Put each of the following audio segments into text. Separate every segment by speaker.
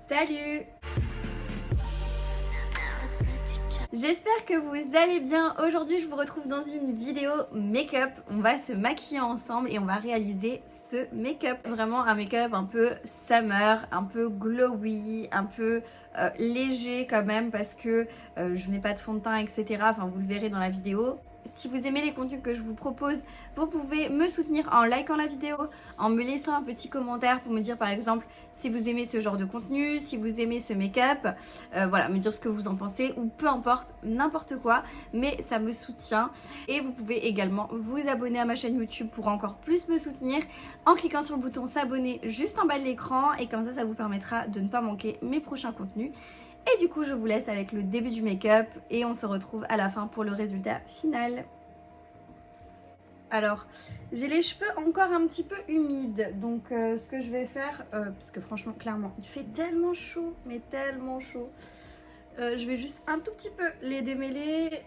Speaker 1: Salut! J'espère que vous allez bien. Aujourd'hui, je vous retrouve dans une vidéo make-up. On va se maquiller ensemble et on va réaliser ce make-up. Vraiment un make-up un peu summer, un peu glowy, un peu léger quand même parce que je mets pas de fond de teint, etc. Enfin, vous le verrez dans la vidéo. Si vous aimez les contenus que je vous propose, vous pouvez me soutenir en likant la vidéo, en me laissant un petit commentaire pour me dire par exemple si vous aimez ce genre de contenu, si vous aimez ce make-up, voilà, me dire ce que vous en pensez ou peu importe, n'importe quoi, mais ça me soutient. Et vous pouvez également vous abonner à ma chaîne YouTube pour encore plus me soutenir en cliquant sur le bouton s'abonner juste en bas de l'écran et comme ça vous permettra de ne pas manquer mes prochains contenus. Et du coup, je vous laisse avec le début du make-up et on se retrouve à la fin pour le résultat final. Alors, j'ai les cheveux encore un petit peu humides, donc ce que je vais faire, parce que franchement, clairement, il fait tellement chaud, mais tellement chaud. Je vais juste un tout petit peu les démêler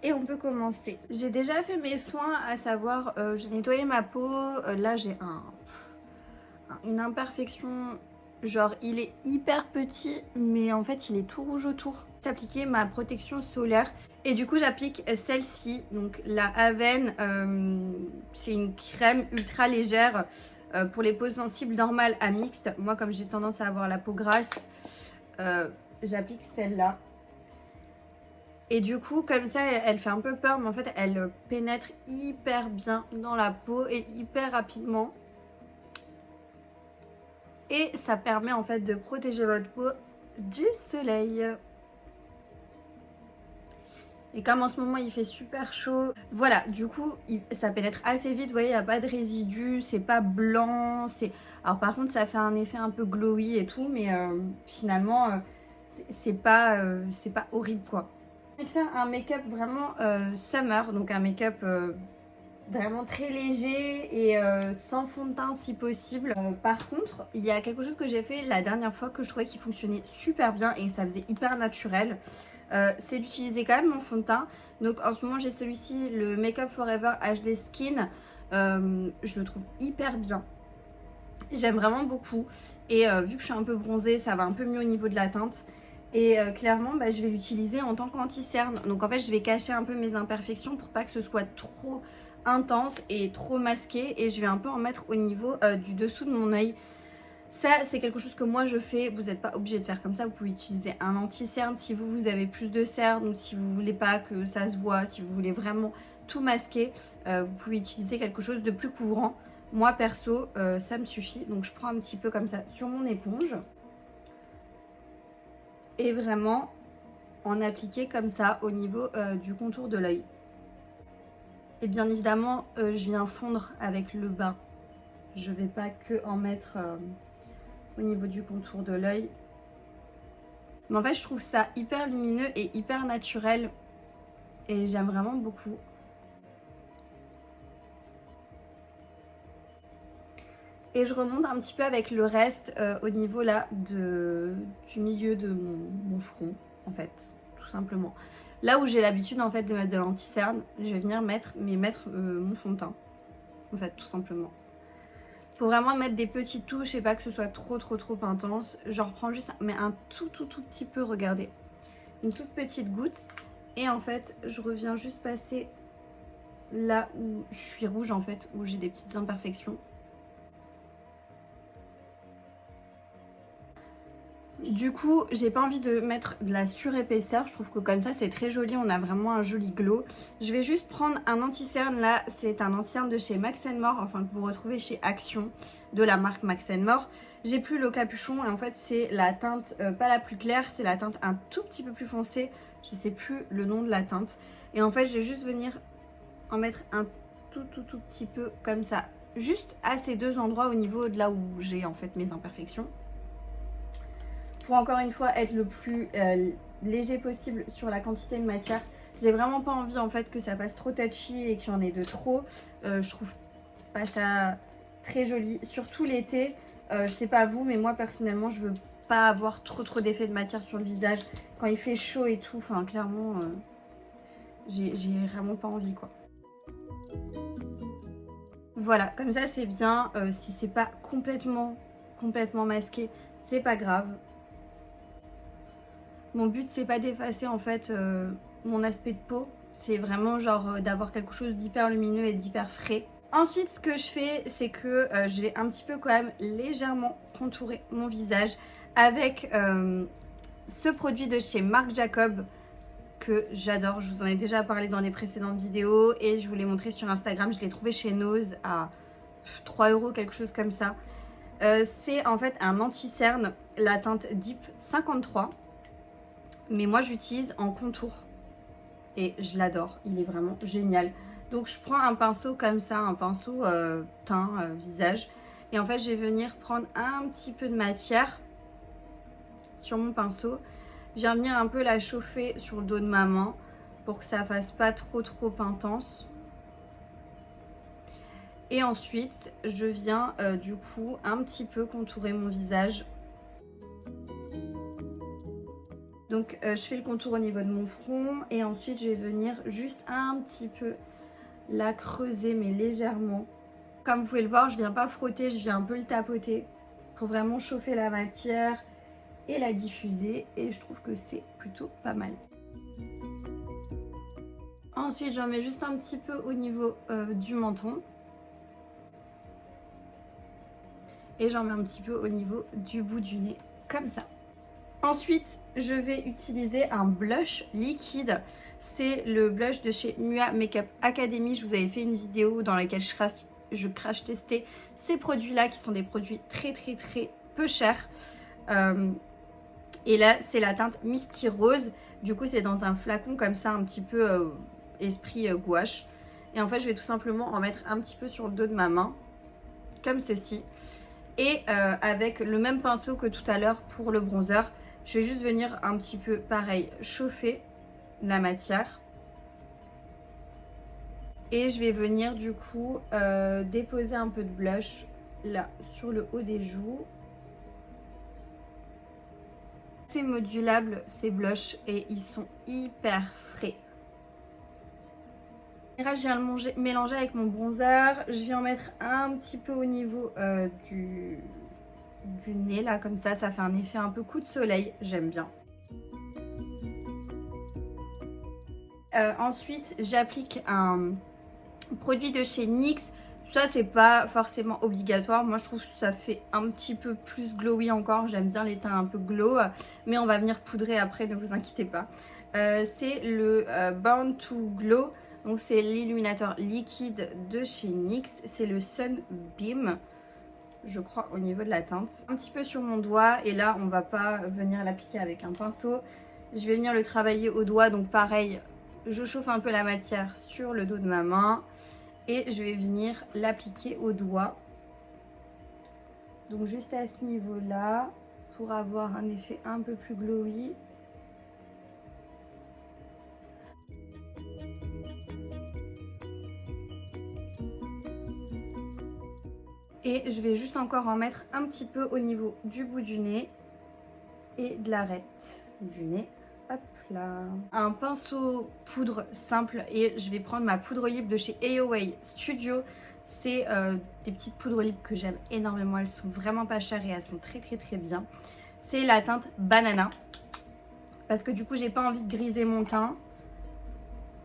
Speaker 1: et on peut commencer. J'ai déjà fait mes soins, à savoir, j'ai nettoyé ma peau, là j'ai une imperfection. Genre il est hyper petit mais en fait il est tout rouge autour. J'ai appliqué ma protection solaire et du coup j'applique celle-ci, donc la Aven, c'est une crème ultra légère pour les peaux sensibles normales à mixte. Moi comme j'ai tendance à avoir la peau grasse, j'applique celle-là. Et du coup comme ça elle fait un peu peur mais en fait elle pénètre hyper bien dans la peau et hyper rapidement. Et ça permet en fait de protéger votre peau du soleil. Et comme en ce moment il fait super chaud, voilà, du coup ça pénètre assez vite, vous voyez, il n'y a pas de résidus, c'est pas blanc, alors par contre ça fait un effet un peu glowy et tout, mais finalement c'est pas horrible quoi. Je vais faire un make-up vraiment summer, donc un make-up vraiment très léger et sans fond de teint si possible. Par contre, il y a quelque chose que j'ai fait la dernière fois que je trouvais qui fonctionnait super bien et ça faisait hyper naturel. C'est d'utiliser quand même mon fond de teint. Donc en ce moment j'ai celui-ci, le Make Up Forever HD Skin. Je le trouve hyper bien. J'aime vraiment beaucoup. Et vu que je suis un peu bronzée, ça va un peu mieux au niveau de la teinte. Et clairement, je vais l'utiliser en tant qu'anti-cerne. Donc en fait, je vais cacher un peu mes imperfections pour pas que ce soit trop intense et trop masqué. Et je vais un peu en mettre au niveau du dessous de mon œil. Ça, c'est quelque chose que moi je fais. Vous n'êtes pas obligé de faire comme ça. Vous pouvez utiliser un anti-cerne si vous avez plus de cerne ou si vous voulez pas que ça se voit, si vous voulez vraiment tout masquer. Vous pouvez utiliser quelque chose de plus couvrant. Moi perso, ça me suffit. Donc je prends un petit peu comme ça sur mon éponge. Et vraiment en appliquer comme ça au niveau du contour de l'œil. Et bien évidemment, je viens fondre avec le bas. Je vais pas que en mettre au niveau du contour de l'œil. Mais en fait, je trouve ça hyper lumineux et hyper naturel. Et j'aime vraiment beaucoup. Et je remonte un petit peu avec le reste au niveau là du milieu de mon front, en fait, tout simplement. Là où j'ai l'habitude en fait de mettre de l'anti-cerne, je vais venir mettre mon fond de teint, en fait, tout simplement. Pour vraiment mettre des petites touches et pas que ce soit trop intense, je reprends juste mais un tout petit peu, regardez, une toute petite goutte. Et en fait, je reviens juste passer là où je suis rouge en fait, où j'ai des petites imperfections. Du coup, j'ai pas envie de mettre de la surépaisseur. Je trouve que comme ça, c'est très joli. On a vraiment un joli glow. Je vais juste prendre un anti-cerne. Là, c'est un anti-cerne de chez Max More. Enfin, que vous retrouvez chez Action, de la marque Max More. J'ai plus le capuchon. Et en fait, c'est la teinte pas la plus claire. C'est la teinte un tout petit peu plus foncée. Je sais plus le nom de la teinte. Et en fait, je vais juste venir en mettre un tout petit peu comme ça. Juste à ces deux endroits au niveau de là où j'ai en fait mes imperfections. Pour encore une fois être le plus léger possible sur la quantité de matière. J'ai vraiment pas envie en fait que ça fasse trop touchy et qu'il y en ait de trop. Je trouve pas ça très joli, surtout l'été. Je sais pas vous, mais moi personnellement je veux pas avoir trop d'effet de matière sur le visage quand il fait chaud et tout. Enfin clairement j'ai vraiment pas envie quoi. Voilà, comme ça c'est bien. Si c'est pas complètement masqué, c'est pas grave. Mon but c'est pas d'effacer en fait mon aspect de peau, c'est vraiment genre d'avoir quelque chose d'hyper lumineux et d'hyper frais. Ensuite ce que je fais c'est que je vais un petit peu quand même légèrement contourer mon visage avec ce produit de chez Marc Jacob que j'adore. Je vous en ai déjà parlé dans des précédentes vidéos et je vous l'ai montré sur Instagram. Je l'ai trouvé chez Nose à 3 €, quelque chose comme ça. C'est en fait un anti-cerne, la teinte Deep 53. Mais moi j'utilise en contour et je l'adore, il est vraiment génial. Donc je prends un pinceau comme ça, un pinceau teint, visage. Et en fait je vais venir prendre un petit peu de matière sur mon pinceau. Je viens venir un peu la chauffer sur le dos de ma main pour que ça fasse pas trop intense. Et ensuite je viens du coup un petit peu contourer mon visage. Donc je fais le contour au niveau de mon front et ensuite je vais venir juste un petit peu la creuser mais légèrement. Comme vous pouvez le voir, je viens pas frotter, je viens un peu le tapoter pour vraiment chauffer la matière et la diffuser et je trouve que c'est plutôt pas mal. Ensuite j'en mets juste un petit peu au niveau du menton et j'en mets un petit peu au niveau du bout du nez comme ça. Ensuite, je vais utiliser un blush liquide. C'est le blush de chez Mua Makeup Academy. Je vous avais fait une vidéo dans laquelle je crash testais ces produits-là qui sont des produits très peu chers. Et là, c'est la teinte Misty Rose. Du coup, c'est dans un flacon comme ça, un petit peu esprit gouache. Et en fait, je vais tout simplement en mettre un petit peu sur le dos de ma main, comme ceci. Et avec le même pinceau que tout à l'heure pour le bronzer, je vais juste venir un petit peu, pareil, chauffer la matière. Et je vais venir du coup déposer un peu de blush là sur le haut des joues. C'est modulable ces blushs et ils sont hyper frais. Je viens le mélanger avec mon bronzer. Je viens en mettre un petit peu au niveau du nez là, comme ça fait un effet un peu coup de soleil, j'aime bien. Ensuite j'applique un produit de chez NYX. Ça c'est pas forcément obligatoire, moi je trouve que ça fait un petit peu plus glowy encore, j'aime bien les teints un peu glow, mais on va venir poudrer après, ne vous inquiétez pas. C'est le Born to Glow, donc c'est l'illuminateur liquide de chez NYX, c'est le Sunbeam, je crois, au niveau de la teinte. Un petit peu sur mon doigt et là on va pas venir l'appliquer avec un pinceau, je vais venir le travailler au doigt, donc pareil, je chauffe un peu la matière sur le dos de ma main et je vais venir l'appliquer au doigt, donc juste à ce niveau là pour avoir un effet un peu plus glowy. Et je vais juste encore en mettre un petit peu au niveau du bout du nez et de l'arête du nez. Hop là. Un pinceau poudre simple et je vais prendre ma poudre libre de chez AOA Studio. C'est des petites poudres libres que j'aime énormément. Elles sont vraiment pas chères et elles sont très bien. C'est la teinte Banana. Parce que du coup j'ai pas envie de griser mon teint.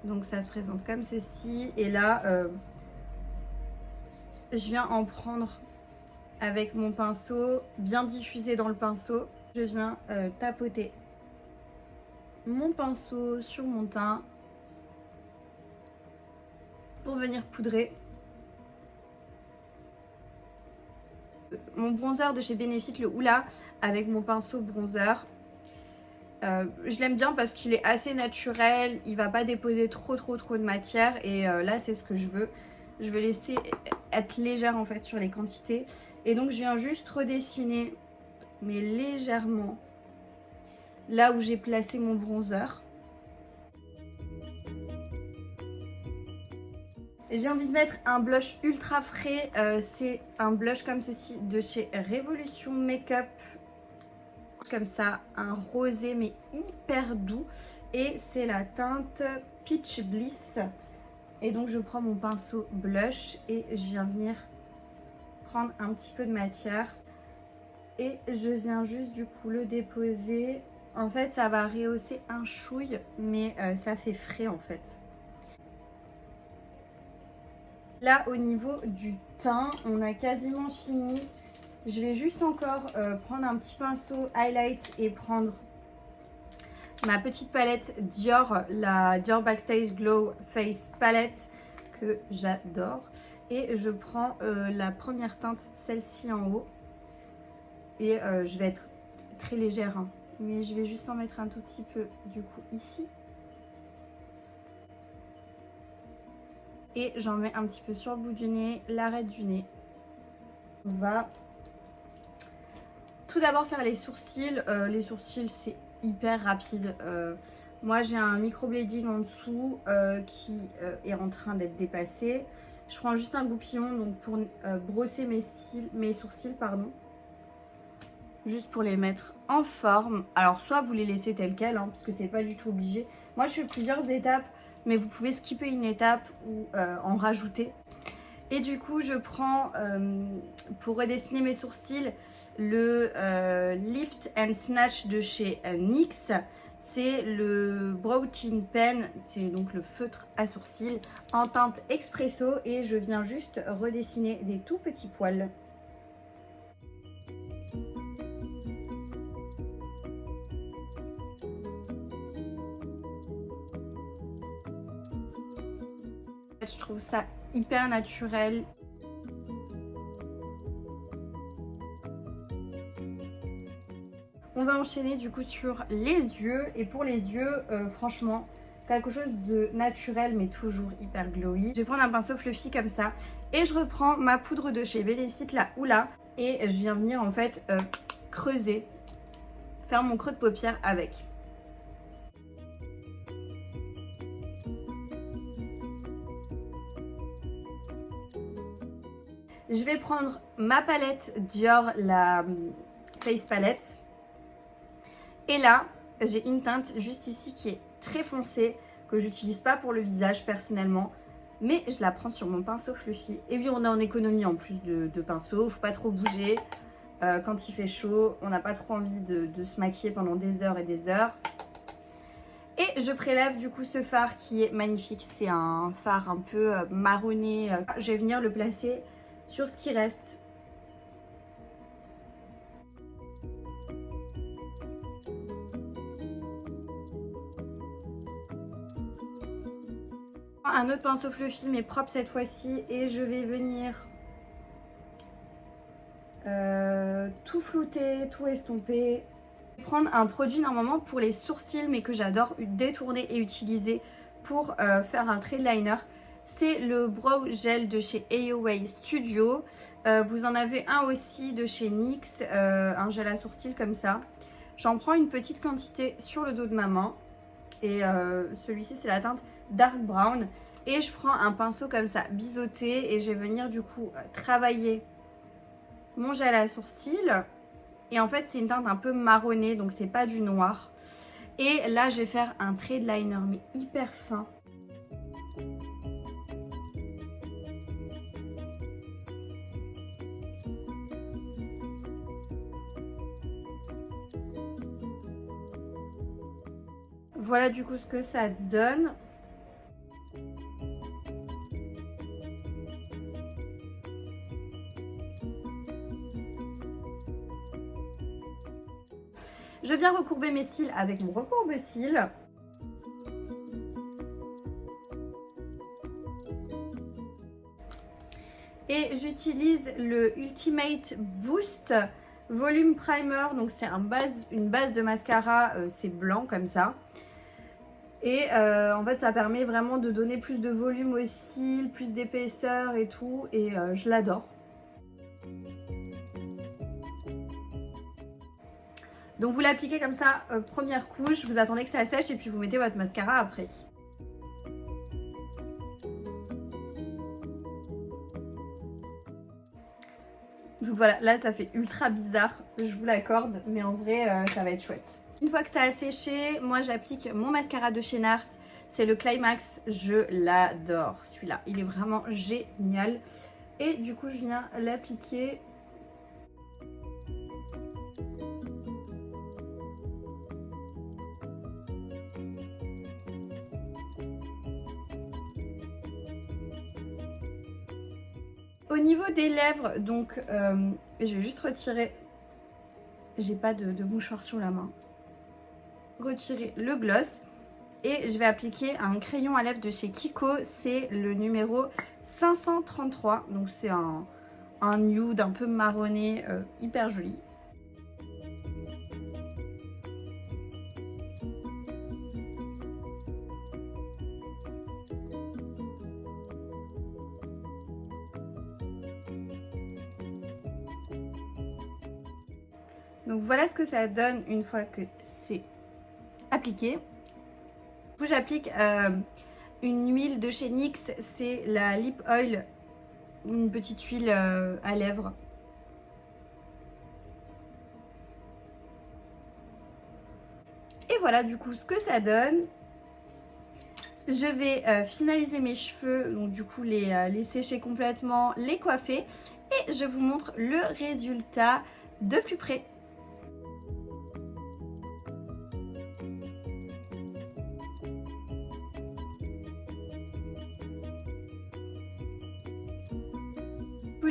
Speaker 1: Donc ça se présente comme ceci. Et là... je viens en prendre avec mon pinceau, bien diffusé dans le pinceau. Je viens tapoter mon pinceau sur mon teint pour venir poudrer. Mon bronzer de chez Benefit, le Hoola, avec mon pinceau bronzer. Je l'aime bien parce qu'il est assez naturel, il va pas déposer trop de matière et là c'est ce que je veux. Je veux laisser être légère en fait sur les quantités. Et donc je viens juste redessiner, mais légèrement, là où j'ai placé mon bronzer. J'ai envie de mettre un blush ultra frais. C'est un blush comme ceci de chez Revolution Makeup. Comme ça, un rosé mais hyper doux. Et c'est la teinte Peach Bliss. Et donc je prends mon pinceau blush et je viens venir prendre un petit peu de matière. Et je viens juste du coup le déposer En fait, ça va rehausser un chouille, mais ça fait frais en fait. Là, au niveau du teint, on a quasiment fini. Je vais juste encore prendre un petit pinceau highlight et prendre ma petite palette Dior, la Dior Backstage Glow Face Palette que j'adore. Et je prends la première teinte, celle-ci en haut. Et je vais être très légère, hein, mais je vais juste en mettre un tout petit peu du coup ici. Et j'en mets un petit peu sur le bout du nez, l'arête du nez. On va tout d'abord faire les sourcils. Les sourcils, c'est hyper rapide. Moi, j'ai un microblading en dessous qui est en train d'être dépassé. Je prends juste un goupillon donc pour brosser mes sourcils, pardon. Juste pour les mettre en forme. Alors, soit vous les laissez tels quels, hein, parce que c'est pas du tout obligé. Moi, je fais plusieurs étapes, mais vous pouvez skipper une étape ou en rajouter. Et du coup, je prends, pour redessiner mes sourcils, le Lift and Snatch de chez NYX. C'est le Brow Tint Pen, c'est donc le feutre à sourcils en teinte expresso. Et je viens juste redessiner des tout petits poils. Je trouve ça hyper naturel. On va enchaîner du coup sur les yeux. Et pour les yeux, franchement, quelque chose de naturel mais toujours hyper glowy. Je vais prendre un pinceau fluffy comme ça. Et je reprends ma poudre de chez Benefit, la Hoola. Et je viens venir en fait creuser, faire mon creux de paupière avec. Je vais prendre ma palette Dior, la Face Palette. Et là, j'ai une teinte juste ici qui est très foncée, que j'utilise pas pour le visage personnellement. Mais je la prends sur mon pinceau fluffy. Et oui, on est en économie en plus de pinceau. Faut pas trop bouger. Quand il fait chaud, on n'a pas trop envie de se maquiller pendant des heures et des heures. Et je prélève du coup ce fard qui est magnifique. C'est un fard un peu marronné. Je vais venir le placer sur ce qui reste. Un autre pinceau fluffy mais propre cette fois-ci et je vais venir tout flouter, tout estomper. Prendre un produit normalement pour les sourcils mais que j'adore détourner et utiliser pour faire un trait de liner. C'est le Brow Gel de chez AOA Studio. Vous en avez un aussi de chez NYX, un gel à sourcils comme ça. J'en prends une petite quantité sur le dos de ma main. Et celui-ci, c'est la teinte Dark Brown. Et je prends un pinceau comme ça, biseauté. Et je vais venir du coup travailler mon gel à sourcils. Et en fait, c'est une teinte un peu marronnée, donc c'est pas du noir. Et là, je vais faire un trait de liner, mais hyper fin. Voilà du coup ce que ça donne. Je viens recourber mes cils avec mon recourbe-cils. Et j'utilise le Ultimate Boost Volume Primer. Donc c'est une base de mascara, c'est blanc comme ça. Et en fait ça permet vraiment de donner plus de volume aux cils, plus d'épaisseur et tout. Et je l'adore. Donc vous l'appliquez comme ça, première couche, vous attendez que ça sèche et puis vous mettez votre mascara après. Donc voilà, là ça fait ultra bizarre, je vous l'accorde, mais en vrai ça va être chouette. Une fois que ça a séché, moi j'applique mon mascara de chez NARS, c'est le Climax, je l'adore celui-là, il est vraiment génial. Et du coup je viens l'appliquer. Au niveau des lèvres, donc je vais juste retirer, j'ai pas de mouchoir sur la main, retirer le gloss et je vais appliquer un crayon à lèvres de chez Kiko, c'est le numéro 533, donc c'est un nude un peu marronné, hyper joli. Donc voilà ce que ça donne une fois que c'est appliqué. Du coup j'applique une huile de chez NYX, c'est la Lip Oil, une petite huile à lèvres. Et voilà du coup ce que ça donne. Je vais finaliser mes cheveux, donc du coup les sécher complètement, les coiffer et je vous montre le résultat de plus près.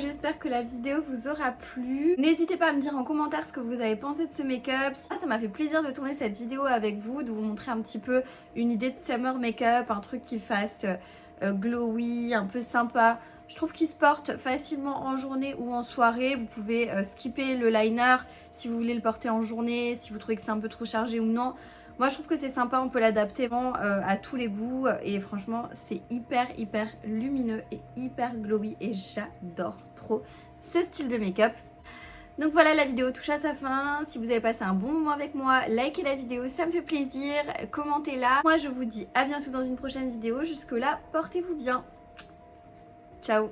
Speaker 1: J'espère que la vidéo vous aura plu. N'hésitez pas à me dire en commentaire ce que vous avez pensé de ce make-up. Ça m'a fait plaisir de tourner cette vidéo avec vous, de vous montrer un petit peu une idée de summer make-up, un truc qui fasse glowy, un peu sympa. Je trouve qu'il se porte facilement en journée ou en soirée. Vous pouvez skipper le liner si vous voulez le porter en journée, si vous trouvez que c'est un peu trop chargé ou non. Moi je trouve que c'est sympa, on peut l'adapter vraiment à tous les goûts et franchement c'est hyper lumineux et hyper glowy et j'adore trop ce style de make-up. Donc voilà, la vidéo touche à sa fin. Si vous avez passé un bon moment avec moi, likez la vidéo, ça me fait plaisir, commentez-la. Moi je vous dis à bientôt dans une prochaine vidéo, jusque là portez-vous bien. Ciao.